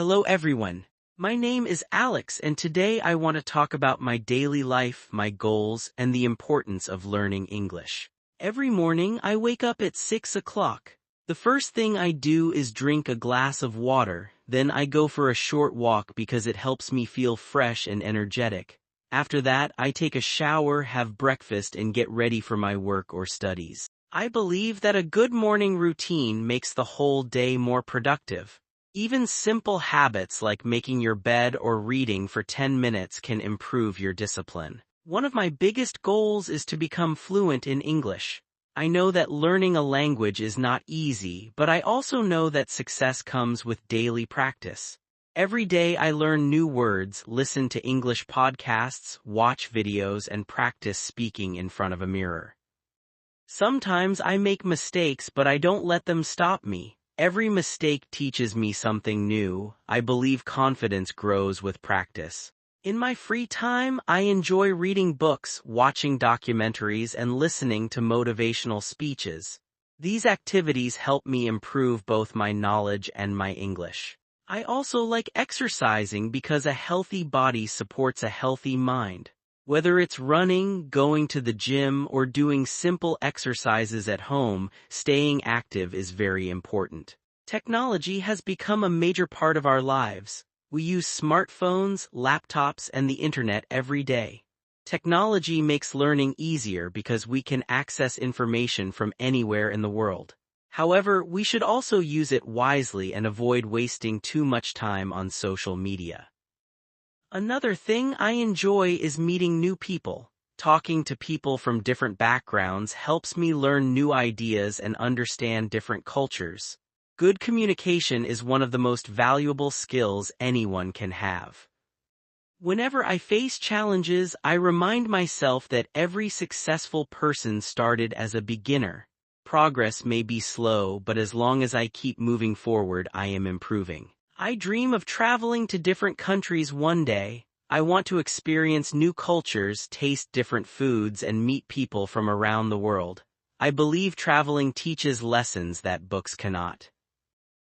Hello everyone. My name is Alex and today I want to talk about my daily life, my goals, and the importance of learning English. Every morning I wake up at 6 o'clock. The first thing I do is drink a glass of water, then I go for a short walk because it helps me feel fresh and energetic. After that, I take a shower, have breakfast, and get ready for my work or studies. I believe that a good morning routine makes the whole day more productive. Even simple habits like making your bed or reading for 10 minutes can improve your discipline. One of my biggest goals is to become fluent in English. I know that learning a language is not easy, but I also know that success comes with daily practice. Every day I learn new words, listen to English podcasts, watch videos, and practice speaking in front of a mirror. Sometimes I make mistakes, but I don't let them stop me. Every mistake teaches me something new. I believe confidence grows with practice. In my free time, I enjoy reading books, watching documentaries, and listening to motivational speeches. These activities help me improve both my knowledge and my English. I also like exercising because a healthy body supports a healthy mind. Whether it's running, going to the gym, or doing simple exercises at home, staying active is very important. Technology has become a major part of our lives. We use smartphones, laptops, and the internet every day. Technology makes learning easier because we can access information from anywhere in the world. However, we should also use it wisely and avoid wasting too much time on social media. Another thing I enjoy is meeting new people. Talking to people from different backgrounds helps me learn new ideas and understand different cultures. Good communication is one of the most valuable skills anyone can have. Whenever I face challenges, I remind myself that every successful person started as a beginner. Progress may be slow, but as long as I keep moving forward, I am improving. I dream of traveling to different countries one day. I want to experience new cultures, taste different foods, and meet people from around the world. I believe traveling teaches lessons that books cannot.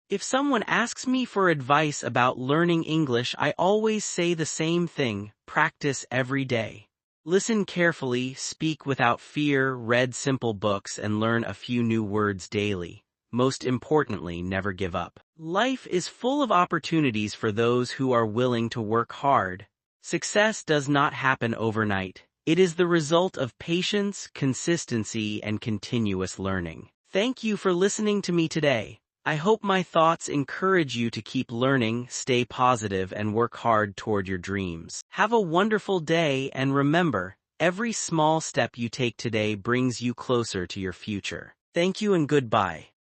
If someone asks me for advice about learning English, I always say the same thing: practice every day. Listen carefully, speak without fear, read simple books, and learn a few new words daily. Most importantly, never give up. Life is full of opportunities for those who are willing to work hard. Success does not happen overnight. It is the result of patience, consistency, and continuous learning. Thank you for listening to me today. I hope my thoughts encourage you to keep learning, stay positive, and work hard toward your dreams. Have a wonderful day, and remember, every small step you take today brings you closer to your future. Thank you and goodbye.